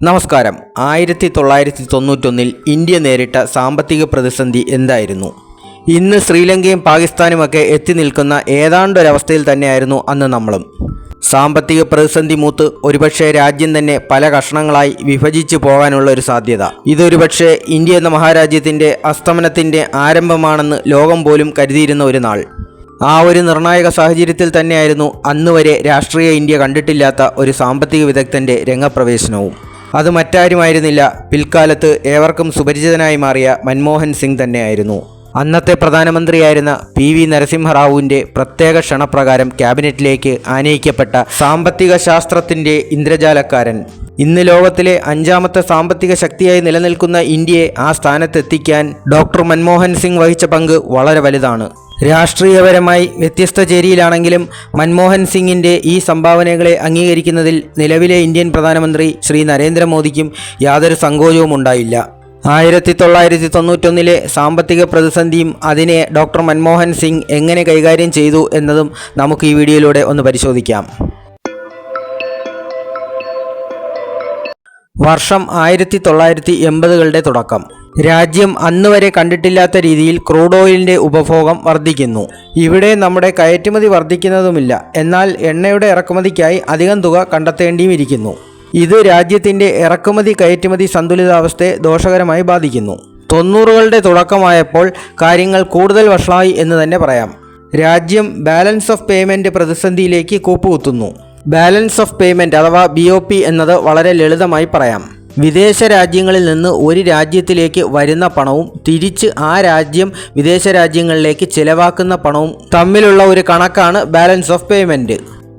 നമസ്കാരം. 1991 ഇന്ത്യ നേരിട്ട സാമ്പത്തിക പ്രതിസന്ധി എന്തായിരുന്നു? ഇന്ന് ശ്രീലങ്കയും പാകിസ്ഥാനുമൊക്കെ എത്തി നിൽക്കുന്ന ഏതാണ്ടൊരവസ്ഥയിൽ തന്നെയായിരുന്നു അന്ന് നമ്മളും. സാമ്പത്തിക പ്രതിസന്ധി മൂത്ത് ഒരുപക്ഷെ രാജ്യം തന്നെ പല കഷണങ്ങളായി വിഭജിച്ചു പോകാനുള്ള ഒരു സാധ്യത. ഇതൊരുപക്ഷെ ഇന്ത്യ എന്ന മഹാരാജ്യത്തിൻ്റെ അസ്തമനത്തിൻ്റെ ആരംഭമാണെന്ന് ലോകം പോലും കരുതിയിരുന്ന ഒരു നാൾ. ആ ഒരു നിർണായക സാഹചര്യത്തിൽ തന്നെയായിരുന്നു അന്നുവരെ രാഷ്ട്രീയ ഇന്ത്യ കണ്ടിട്ടില്ലാത്ത ഒരു സാമ്പത്തിക വിദഗ്ധൻ്റെ രംഗപ്രവേശനവും. അത് മറ്റാരുമായിരുന്നില്ല, പിൽക്കാലത്ത് ഏവർക്കും സുപരിചിതനായി മാറിയ മൻമോഹൻ സിംഗ് തന്നെയായിരുന്നു. അന്നത്തെ പ്രധാനമന്ത്രിയായിരുന്ന PV നരസിംഹറാവുവിൻ്റെ പ്രത്യേക ക്ഷണപ്രകാരം ക്യാബിനറ്റിലേക്ക് ആനയിക്കപ്പെട്ട സാമ്പത്തിക ശാസ്ത്രത്തിൻ്റെ ഇന്ദ്രജാലക്കാരൻ. ഇന്ന് ലോകത്തിലെ 5ാമത്തെ സാമ്പത്തിക ശക്തിയായി നിലനിൽക്കുന്ന ഇന്ത്യയെ ആ സ്ഥാനത്തെത്തിക്കാൻ ഡോക്ടർ മൻമോഹൻ സിംഗ് വഹിച്ച പങ്ക് വളരെ വലുതാണ്. രാഷ്ട്രീയപരമായി വ്യത്യസ്ത ചേരിയിലാണെങ്കിലും മൻമോഹൻ സിംഗിൻ്റെ ഈ സംഭാവനകളെ അംഗീകരിക്കുന്നതിൽ നിലവിലെ ഇന്ത്യൻ പ്രധാനമന്ത്രി ശ്രീ നരേന്ദ്രമോദിക്കും യാതൊരു സങ്കോചവും ഉണ്ടായില്ല. 1991 സാമ്പത്തിക പ്രതിസന്ധിയും അതിനെ ഡോക്ടർ മൻമോഹൻ സിംഗ് എങ്ങനെ കൈകാര്യം ചെയ്തു എന്നതും നമുക്ക് ഈ വീഡിയോയിലൂടെ ഒന്ന് പരിശോധിക്കാം. വർഷം 1980കളുടെ തുടക്കം. രാജ്യം അന്നുവരെ കണ്ടിട്ടില്ലാത്ത രീതിയിൽ ക്രൂഡ് ഓയിലിൻ്റെ ഉപഭോഗം വർദ്ധിക്കുന്നു. ഇവിടെ നമ്മുടെ കയറ്റുമതി വർദ്ധിക്കുന്നതുമില്ല, എന്നാൽ എണ്ണയുടെ ഇറക്കുമതിക്കായി അധികം തുക കണ്ടെത്തേണ്ടിയുമിരിക്കുന്നു. ഇത് രാജ്യത്തിൻ്റെ ഇറക്കുമതി കയറ്റുമതി സന്തുലിതാവസ്ഥയെ ദോഷകരമായി ബാധിക്കുന്നു. 90കളുടെ തുടക്കമായപ്പോൾ കാര്യങ്ങൾ കൂടുതൽ വഷളായി എന്ന് തന്നെ പറയാം. രാജ്യം ബാലൻസ് ഓഫ് പേയ്മെൻറ്റ് പ്രതിസന്ധിയിലേക്ക് കൂപ്പുകുത്തുന്നു. ബാലൻസ് ഓഫ് പേയ്മെൻറ്റ് അഥവാ BOP എന്നത് വളരെ ലളിതമായി പറയാം. വിദേശ രാജ്യങ്ങളിൽ നിന്ന് ഒരു രാജ്യത്തിലേക്ക് വരുന്ന പണവും തിരിച്ച് ആ രാജ്യം വിദേശ രാജ്യങ്ങളിലേക്ക് ചിലവാക്കുന്ന പണവും തമ്മിലുള്ള ഒരു കണക്കാണ് ബാലൻസ് ഓഫ് പേയ്മെൻറ്റ്.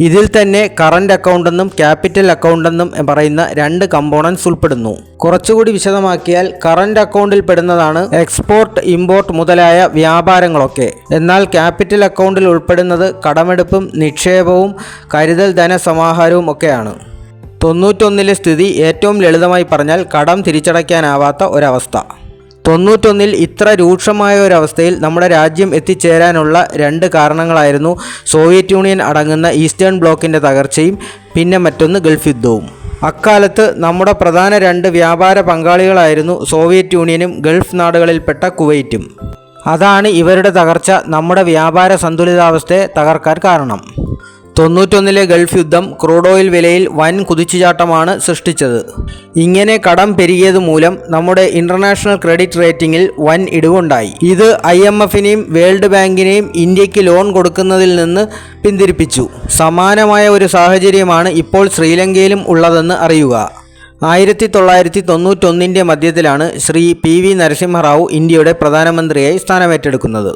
ഇതിൽ തന്നെ കറണ്ട് അക്കൗണ്ട് എന്നും ക്യാപിറ്റൽ അക്കൗണ്ട് എന്നും പറയുന്ന 2 കമ്പോണൻസ് ഉൾപ്പെടുന്നു. കുറച്ചുകൂടി വിശദമാക്കിയാൽ കറണ്ട് അക്കൗണ്ടിൽ പെടുന്നതാണ് എക്സ്പോർട്ട്, ഇമ്പോർട്ട് മുതലായ വ്യാപാരങ്ങളൊക്കെ. എന്നാൽ ക്യാപിറ്റൽ അക്കൗണ്ടിൽ ഉൾപ്പെടുന്നത് കടമെടുപ്പും നിക്ഷേപവും കരുതൽ ധനസമാഹാരവും ഒക്കെയാണ്. 91 സ്ഥിതി ഏറ്റവും ലളിതമായി പറഞ്ഞാൽ കടം തിരിച്ചടയ്ക്കാനാവാത്ത ഒരവസ്ഥ. 91 ഇത്ര രൂക്ഷമായ ഒരവസ്ഥയിൽ നമ്മുടെ രാജ്യം എത്തിച്ചേരാനുള്ള 2 കാരണങ്ങളായിരുന്നു സോവിയറ്റ് യൂണിയൻ അടങ്ങുന്ന ഈസ്റ്റേൺ ബ്ലോക്കിൻ്റെ തകർച്ചയും പിന്നെ മറ്റൊന്ന് ഗൾഫ് യുദ്ധവും. അക്കാലത്ത് നമ്മുടെ പ്രധാന 2 വ്യാപാര പങ്കാളികളായിരുന്നു സോവിയറ്റ് യൂണിയനും ഗൾഫ് നാടുകളിൽപ്പെട്ട കുവൈറ്റും. അതാണ് ഇവരുടെ തകർച്ച നമ്മുടെ വ്യാപാര സന്തുലിതാവസ്ഥയെ തകർക്കാൻ കാരണം. 91 ഗൾഫ് യുദ്ധം ക്രൂഡ് ഓയിൽ വിലയിൽ വൻ കുതിച്ചുചാട്ടമാണ് സൃഷ്ടിച്ചത്. ഇങ്ങനെ കടം പെരുകിയത് മൂലം നമ്മുടെ ഇൻ്റർനാഷണൽ ക്രെഡിറ്റ് റേറ്റിംഗിൽ വൻ ഇടിവുണ്ടായി. ഇത് IMFനെയും വേൾഡ് ബാങ്കിനെയും ഇന്ത്യക്ക് ലോൺ കൊടുക്കുന്നതിൽ നിന്ന് പിന്തിരിപ്പിച്ചു. സമാനമായ ഒരു സാഹചര്യമാണ് ഇപ്പോൾ ശ്രീലങ്കയിലും ഉള്ളതെന്ന് അറിയുക. 1991 മധ്യത്തിലാണ് ശ്രീ PV നരസിംഹറാവു ഇന്ത്യയുടെ പ്രധാനമന്ത്രിയായി സ്ഥാനമേറ്റെടുക്കുന്നത്.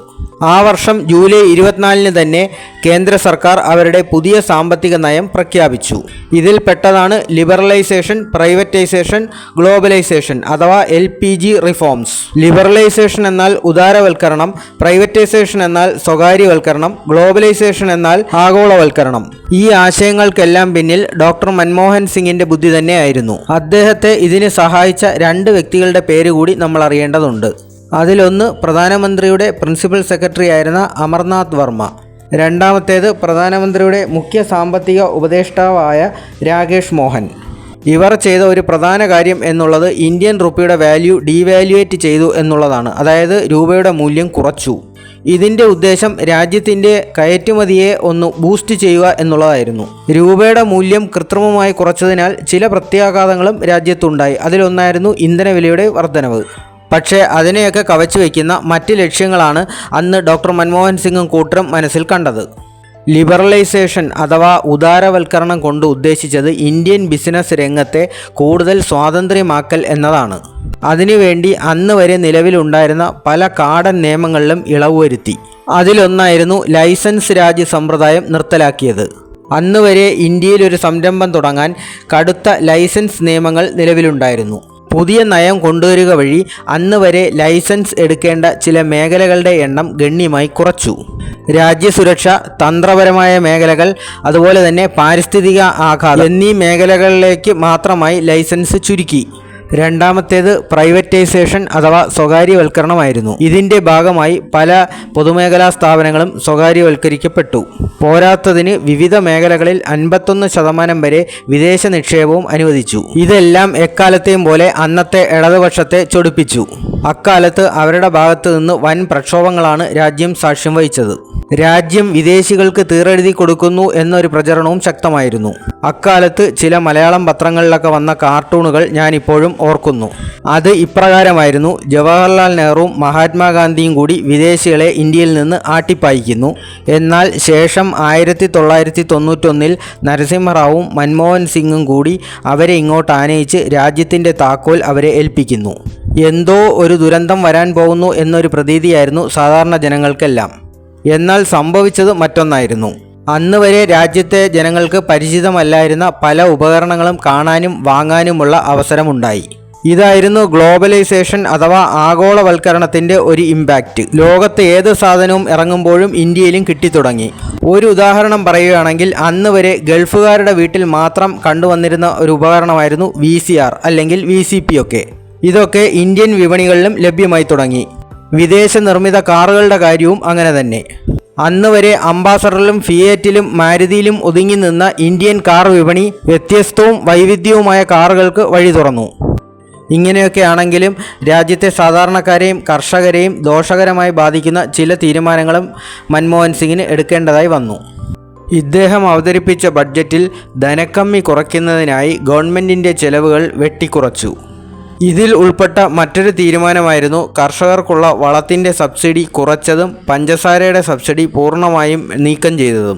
ആ വർഷം ജൂലൈ 24 തന്നെ കേന്ദ്ര സർക്കാർ അവരുടെ പുതിയ സാമ്പത്തിക നയം പ്രഖ്യാപിച്ചു. ഇതിൽ പെട്ടതാണ് ലിബറലൈസേഷൻ, പ്രൈവറ്റൈസേഷൻ, ഗ്ലോബലൈസേഷൻ അഥവാ LPG റിഫോംസ്. ലിബറലൈസേഷൻ എന്നാൽ ഉദാരവൽക്കരണം, പ്രൈവറ്റൈസേഷൻ എന്നാൽ സ്വകാര്യവൽക്കരണം, ഗ്ലോബലൈസേഷൻ എന്നാൽ ആഗോളവൽക്കരണം. ഈ ആശയങ്ങൾക്കെല്ലാം പിന്നിൽ ഡോക്ടർ മൻമോഹൻ സിംഗിൻ്റെ ബുദ്ധി തന്നെയായിരുന്നു. അദ്ദേഹത്തെ ഇതിന് സഹായിച്ച 2 വ്യക്തികളുടെ പേര് കൂടി നമ്മൾ അറിയേണ്ടതുണ്ട്. അതിലൊന്ന് പ്രധാനമന്ത്രിയുടെ പ്രിൻസിപ്പൽ സെക്രട്ടറി ആയിരുന്ന അമർനാഥ് വർമ്മ, രണ്ടാമത്തേത് പ്രധാനമന്ത്രിയുടെ മുഖ്യ സാമ്പത്തിക ഉപദേഷ്ടാവായ രാകേഷ് മോഹൻ. ഇവർ ചെയ്ത ഒരു പ്രധാന കാര്യം എന്നുള്ളത് ഇന്ത്യൻ റുപ്പിയുടെ വാല്യൂ ഡീവാല്യുവേറ്റ് ചെയ്തു എന്നുള്ളതാണ്. അതായത് രൂപയുടെ മൂല്യം കുറച്ചു. ഇതിൻ്റെ ഉദ്ദേശം രാജ്യത്തിൻ്റെ കയറ്റുമതിയെ ഒന്ന് ബൂസ്റ്റ് ചെയ്യുക എന്നുള്ളതായിരുന്നു. രൂപയുടെ മൂല്യം കൃത്രിമമായി കുറച്ചതിനാൽ ചില പ്രത്യാഘാതങ്ങളും രാജ്യത്തുണ്ടായി. അതിലൊന്നായിരുന്നു ഇന്ധനവിലയുടെ വർധനവ്. പക്ഷേ അതിനെയൊക്കെ കവച്ചു വയ്ക്കുന്ന മറ്റ് ലക്ഷ്യങ്ങളാണ് അന്ന് ഡോക്ടർ മൻമോഹൻ സിംഗും കൂട്ടരും മനസ്സിൽ കണ്ടത്. ലിബറലൈസേഷൻ അഥവാ ഉദാരവൽക്കരണം കൊണ്ട് ഉദ്ദേശിച്ചത് ഇന്ത്യൻ ബിസിനസ് രംഗത്തെ കൂടുതൽ സ്വാതന്ത്ര്യമാക്കൽ എന്നതാണ്. അതിനുവേണ്ടി അന്ന് വരെ നിലവിലുണ്ടായിരുന്ന പല കാടൻ നിയമങ്ങളിലും ഇളവ് വരുത്തി. അതിലൊന്നായിരുന്നു ലൈസൻസ് രാജ് സമ്പ്രദായം നിർത്തലാക്കിയത്. അന്ന് വരെ ഇന്ത്യയിൽ ഒരു സംരംഭം തുടങ്ങാൻ കടുത്ത ലൈസൻസ് നിയമങ്ങൾ നിലവിലുണ്ടായിരുന്നു. പുതിയ നയം കൊണ്ടുവരിക വഴി അന്ന് വരെ ലൈസൻസ് എടുക്കേണ്ട ചില മേഖലകളുടെ എണ്ണം ഗണ്യമായി കുറച്ചു. രാജ്യസുരക്ഷ, തന്ത്രപരമായ മേഖലകൾ, അതുപോലെ തന്നെ പാരിസ്ഥിതിക ആഘാതം എന്നീ മേഖലകളിലേക്ക് മാത്രമായി ലൈസൻസ് ചുരുക്കി. രണ്ടാമത്തേത് പ്രൈവറ്റൈസേഷൻ അഥവാ സ്വകാര്യവൽക്കരണമായിരുന്നു. ഇതിന്റെ ഭാഗമായി പല പൊതുമേഖലാ സ്ഥാപനങ്ങളും സ്വകാര്യവൽക്കരിക്കപ്പെട്ടു. പോരാത്തതിന് വിവിധ മേഖലകളിൽ 51% വരെ വിദേശ നിക്ഷേപവും അനുവദിച്ചു. ഇതെല്ലാം എക്കാലത്തെയും പോലെ അന്നത്തെ ഇടതുപക്ഷത്തെ ചൊടിപ്പിച്ചു. അക്കാലത്ത് അവരുടെ ഭാഗത്തു നിന്ന് വൻ പ്രക്ഷോഭങ്ങളാണ് രാജ്യം സാക്ഷ്യം വഹിച്ചത്. രാജ്യം വിദേശികൾക്ക് തീറെഴുതി കൊടുക്കുന്നു എന്നൊരു പ്രചരണവും ശക്തമായിരുന്നു. അക്കാലത്ത് ചില മലയാളം പത്രങ്ങളിലൊക്കെ വന്ന കാർട്ടൂണുകൾ ഞാനിപ്പോഴും ഓർക്കുന്നു. അത് ഇപ്രകാരമായിരുന്നു: ജവഹർലാൽ നെഹ്റുവും മഹാത്മാഗാന്ധിയും കൂടി വിദേശികളെ ഇന്ത്യയിൽ നിന്ന് ആട്ടിപ്പായിക്കുന്നു. എന്നാൽ ശേഷം 1991 നരസിംഹറാവുവും മൻമോഹൻ സിംഗും കൂടി അവരെ ഇങ്ങോട്ട് ആനയിച്ച് രാജ്യത്തിൻ്റെ താക്കോൽ അവരെ ഏൽപ്പിക്കുന്നു. എന്തോ ഒരു ദുരന്തം വരാൻ പോകുന്നു എന്നൊരു പ്രതീതിയായിരുന്നു സാധാരണ ജനങ്ങൾക്കെല്ലാം. എന്നാൽ സംഭവിച്ചത് മറ്റൊന്നായിരുന്നു. അന്ന് വരെ രാജ്യത്തെ ജനങ്ങൾക്ക് പരിചിതമല്ലായിരുന്ന പല ഉപകരണങ്ങളും കാണാനും വാങ്ങാനുമുള്ള അവസരമുണ്ടായി. ഇതായിരുന്നു ഗ്ലോബലൈസേഷൻ അഥവാ ആഗോളവൽക്കരണത്തിൻ്റെ ഒരു ഇമ്പാക്റ്റ്. ലോകത്ത് ഏത് സാധനവും ഇറങ്ങുമ്പോഴും ഇന്ത്യയിലും കിട്ടിത്തുടങ്ങി. ഒരു ഉദാഹരണം പറയുകയാണെങ്കിൽ, അന്ന് വരെ ഗൾഫുകാരുടെ വീട്ടിൽ മാത്രം കണ്ടുവന്നിരുന്ന ഒരു ഉപകരണമായിരുന്നു VCR അല്ലെങ്കിൽ VCP ഒക്കെ. ഇതൊക്കെ ഇന്ത്യൻ വിപണികളിലും ലഭ്യമായി തുടങ്ങി. വിദേശ നിർമ്മിത കാറുകളുടെ കാര്യവും അങ്ങനെ തന്നെ. അന്ന് വരെ അംബാസഡറിലും ഫിയറ്റിലും മാരുതിയിലും ഒതുങ്ങി നിന്ന ഇന്ത്യൻ കാർ വിപണി വ്യത്യസ്തവും വൈവിധ്യവുമായ കാറുകൾക്ക് വഴി തുറന്നു. ഇങ്ങനെയൊക്കെ ആണെങ്കിലും രാജ്യത്തെ സാധാരണക്കാരെയും കർഷകരെയും ദോഷകരമായി ബാധിക്കുന്ന ചില തീരുമാനങ്ങളും മൻമോഹൻ സിംഗിന് എടുക്കേണ്ടതായി വന്നു. ഇദ്ദേഹം അവതരിപ്പിച്ച ബഡ്ജറ്റിൽ ധനക്കമ്മി കുറയ്ക്കുന്നതിനായി ഗവൺമെൻറ്റിൻ്റെ ചെലവുകൾ വെട്ടിക്കുറച്ചു. ഇതിൽ ഉൾപ്പെട്ട മറ്റൊരു തീരുമാനമായിരുന്നു കർഷകർക്കുള്ള വളത്തിൻ്റെ സബ്സിഡി കുറച്ചതും പഞ്ചസാരയുടെ സബ്സിഡി പൂർണ്ണമായും നീക്കം ചെയ്തതും.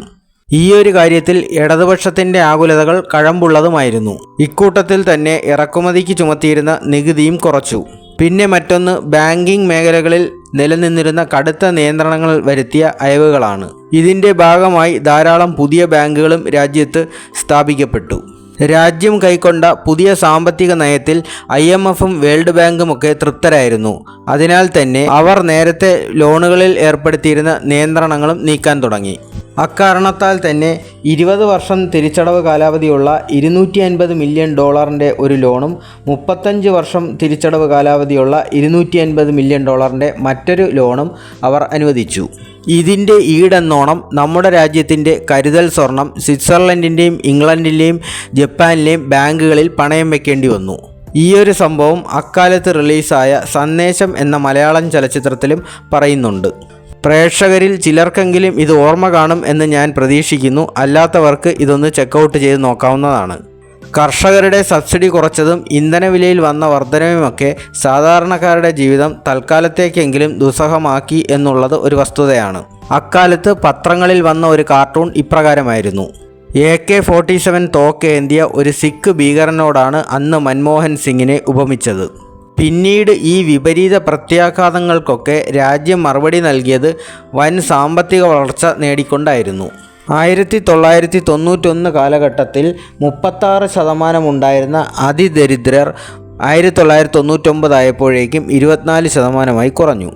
ഈ ഒരു കാര്യത്തിൽ ഇടതുപക്ഷത്തിൻ്റെ ആകുലതകൾ കഴമ്പുള്ളതുമായിരുന്നു. ഇക്കൂട്ടത്തിൽ തന്നെ ഇറക്കുമതിക്ക് ചുമത്തിയിരുന്ന നികുതിയും കുറച്ചു. പിന്നെ മറ്റൊന്ന്, ബാങ്കിംഗ് മേഖലകളിൽ നിലനിന്നിരുന്ന കടുത്ത നിയന്ത്രണങ്ങൾ വരുത്തിയ അയവുകളാണ്. ഇതിൻ്റെ ഭാഗമായി ധാരാളം പുതിയ ബാങ്കുകളും രാജ്യത്ത് സ്ഥാപിക്കപ്പെട്ടു. രാജ്യം കൈക്കൊണ്ട പുതിയ സാമ്പത്തിക നയത്തിൽ IMFും വേൾഡ് ബാങ്കുമൊക്കെ തൃപ്തരായിരുന്നു. അതിനാൽ തന്നെ അവർ നേരത്തെ ലോണുകളിൽ ഏർപ്പെടുത്തിയിരുന്ന നിയന്ത്രണങ്ങളും നീക്കാൻ തുടങ്ങി. അക്കാരണത്താൽ തന്നെ 20 വർഷം തിരിച്ചടവ് കാലാവധിയുള്ള $250 മില്യൺ ഒരു ലോണും 35 വർഷം തിരിച്ചടവ് കാലാവധിയുള്ള $250 മില്യൺ മറ്റൊരു ലോണും അവർ അനുവദിച്ചു. ഇതിൻ്റെ ഈടെന്നോണം നമ്മുടെ രാജ്യത്തിൻ്റെ കരുതൽ സ്വർണം സ്വിറ്റ്സർലൻഡിൻ്റെയും ഇംഗ്ലണ്ടിലെയും ജപ്പാനിലെയും ബാങ്കുകളിൽ പണയം വെക്കേണ്ടി വന്നു. ഈയൊരു സംഭവം അക്കാലത്ത് റിലീസായ സന്ദേശം എന്ന മലയാളം ചലച്ചിത്രത്തിലും പറയുന്നുണ്ട്. പ്രേക്ഷകരിൽ ചിലർക്കെങ്കിലും ഇത് ഓർമ്മ കാണും എന്ന് ഞാൻ പ്രതീക്ഷിക്കുന്നു. അല്ലാത്തവർക്ക് ഇതൊന്ന് ചെക്കൗട്ട് ചെയ്ത് നോക്കാവുന്നതാണ്. കർഷകരുടെ സബ്സിഡി കുറച്ചതും ഇന്ധനവിലയിൽ വന്ന വർധനവുമൊക്കെ സാധാരണക്കാരുടെ ജീവിതം തൽക്കാലത്തേക്കെങ്കിലും ദുസ്സഹമാക്കി എന്നുള്ളത് ഒരു വസ്തുതയാണ്. അക്കാലത്ത് പത്രങ്ങളിൽ വന്ന ഒരു കാർട്ടൂൺ ഇപ്രകാരമായിരുന്നു: AK-47 തോക്കേന്തിയ ഒരു സിഖ് ഭീകരനോടാണ് അന്ന് മൻമോഹൻ സിംഗിനെ ഉപമിച്ചത്. പിന്നീട് ഈ വിപരീത പ്രത്യാഘാതങ്ങൾക്കൊക്കെ രാജ്യം മറുപടി നൽകിയത് വൻ സാമ്പത്തിക വളർച്ച നേടിക്കൊണ്ടായിരുന്നു. 1991 കാലഘട്ടത്തിൽ 36% ഉണ്ടായിരുന്ന അതിദരിദ്രർ 1999 ആയപ്പോഴേക്കും 24% കുറഞ്ഞു.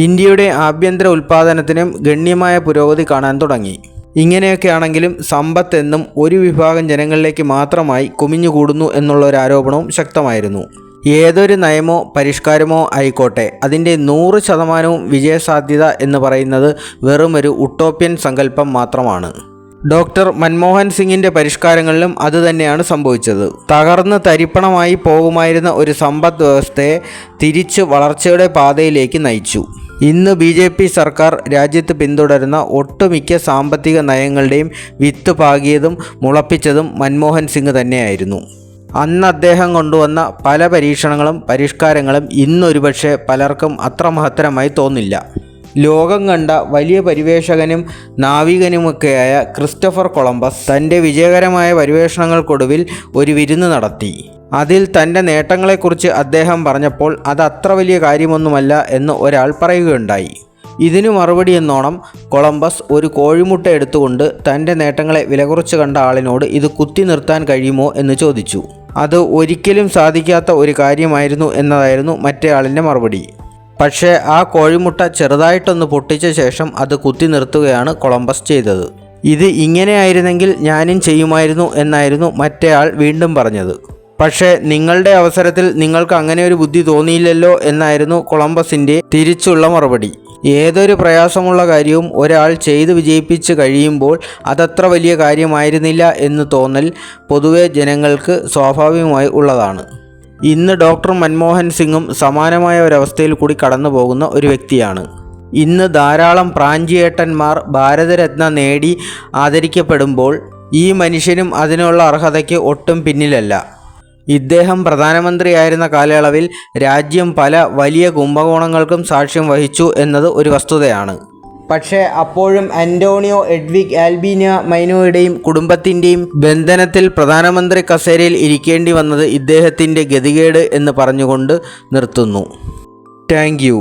ഇന്ത്യയുടെ ആഭ്യന്തര ഉൽപ്പാദനത്തിനും ഗണ്യമായ പുരോഗതി കാണാൻ തുടങ്ങി. ഇങ്ങനെയൊക്കെ ആണെങ്കിലും സമ്പത്ത് എന്നും ഒരു വിഭാഗം ജനങ്ങളിലേക്ക് മാത്രമായി കുമിഞ്ഞുകൂടുന്നു എന്നുള്ള ഒരു ആരോപണവും ശക്തമായിരുന്നു. ഏതൊരു നയമോ പരിഷ്കാരമോ ആയിക്കോട്ടെ, അതിൻ്റെ 100% വിജയസാധ്യത എന്ന് പറയുന്നത് വെറുമൊരു ഉട്ടോപ്യൻ സങ്കല്പം മാത്രമാണ്. ഡോക്ടർ മൻമോഹൻ സിംഗിൻ്റെ പരിഷ്കാരങ്ങളിലും അതുതന്നെയാണ് സംഭവിച്ചത്. തകർന്ന് തരിപ്പണമായി പോകുമായിരുന്ന ഒരു സമ്പദ് വ്യവസ്ഥയെ തിരിച്ച് വളർച്ചയുടെ പാതയിലേക്ക് നയിച്ചു. ഇന്ന് BJP സർക്കാർ രാജ്യത്ത് പിന്തുടരുന്ന ഒട്ടുമിക്ക സാമ്പത്തിക നയങ്ങളുടെയും വിത്ത് പാകിയതും മുളപ്പിച്ചതും മൻമോഹൻ സിംഗ് തന്നെയായിരുന്നു. അന്ന് അദ്ദേഹം കൊണ്ടുവന്ന പല പരീക്ഷണങ്ങളും പരിഷ്കാരങ്ങളും ഇന്നൊരുപക്ഷെ പലർക്കും അത്ര മഹത്തരമായി തോന്നില്ല. ലോകം കണ്ട വലിയ പരിവേഷകനും നാവികനുമൊക്കെയായ ക്രിസ്റ്റഫർ കൊളംബസ് തൻ്റെ വിജയകരമായ പരിവേഷണങ്ങൾക്കൊടുവിൽ ഒരു വിരുന്ന് നടത്തി. അതിൽ തൻ്റെ നേട്ടങ്ങളെക്കുറിച്ച് അദ്ദേഹം പറഞ്ഞപ്പോൾ അത് അത്ര വലിയ കാര്യമൊന്നുമല്ല എന്ന് ഒരാൾ പറയുകയുണ്ടായി. ഇതിനു മറുപടി എന്നോണം കൊളംബസ് ഒരു കോഴിമുട്ട എടുത്തുകൊണ്ട് തൻ്റെ നേട്ടങ്ങളെ വിലകുറച്ച് കണ്ട ആളിനോട് ഇത് കുത്തി നിർത്താൻ കഴിയുമോ എന്ന് ചോദിച്ചു. അത് ഒരിക്കലും സാധിക്കാത്ത ഒരു കാര്യമായിരുന്നു എന്നതായിരുന്നു മറ്റേ ആളിൻ്റെ മറുപടി. പക്ഷേ ആ കോഴിമുട്ട ചെറുതായിട്ടൊന്ന് പൊട്ടിച്ച ശേഷം അത് കുത്തി നിർത്തുകയാണ് കൊളംബസ് ചെയ്തത്. ഇത് ഇങ്ങനെയായിരുന്നെങ്കിൽ ഞാനും ചെയ്യുമായിരുന്നു എന്നായിരുന്നു മറ്റേ ആൾ വീണ്ടും പറഞ്ഞത്. പക്ഷേ നിങ്ങളുടെ അവസരത്തിൽ നിങ്ങൾക്ക് അങ്ങനെ ഒരു ബുദ്ധി തോന്നിയില്ലല്ലോ എന്നായിരുന്നു കൊളംബസിൻ്റെ തിരിച്ചുള്ള മറുപടി. ഏതൊരു പ്രയാസമുള്ള കാര്യവും ഒരാൾ ചെയ്ത് വിജയിപ്പിച്ച് കഴിയുമ്പോൾ അതത്ര വലിയ കാര്യമായിരുന്നില്ല എന്ന് തോന്നൽ പൊതുവെ ജനങ്ങൾക്ക് സ്വാഭാവികമായി ഉള്ളതാണ്. ഇന്ന് ഡോക്ടർ മൻമോഹൻ സിംഗും സമാനമായ ഒരവസ്ഥയിൽ കൂടി കടന്നു പോകുന്ന ഒരു വ്യക്തിയാണ്. ഇന്ന് ധാരാളം പ്രാഞ്ചിയേട്ടന്മാർ ഭാരതരത്ന നേടി ആദരിക്കപ്പെടുമ്പോൾ ഈ മനുഷ്യനും അതിനുള്ള അർഹതയ്ക്ക് ഒട്ടും പിന്നിലല്ല. ഇദ്ദേഹം പ്രധാനമന്ത്രിയായിരുന്ന കാലയളവിൽ രാജ്യം പല വലിയ കുംഭകോണങ്ങൾക്കും സാക്ഷ്യം വഹിച്ചു എന്നത് ഒരു വസ്തുതയാണ്. പക്ഷേ അപ്പോഴും അന്റോണിയോ എഡ്വിഗ് ആൽബീന മൈനോയുടെയും കുടുംബത്തിൻ്റെയും ബന്ധനത്തിൽ പ്രധാനമന്ത്രി കസേരയിൽ ഇരിക്കേണ്ടി വന്നത് ഇദ്ദേഹത്തിൻ്റെ ഗതികേട് എന്ന് പറഞ്ഞുകൊണ്ട് നിർത്തുന്നു. Thank you.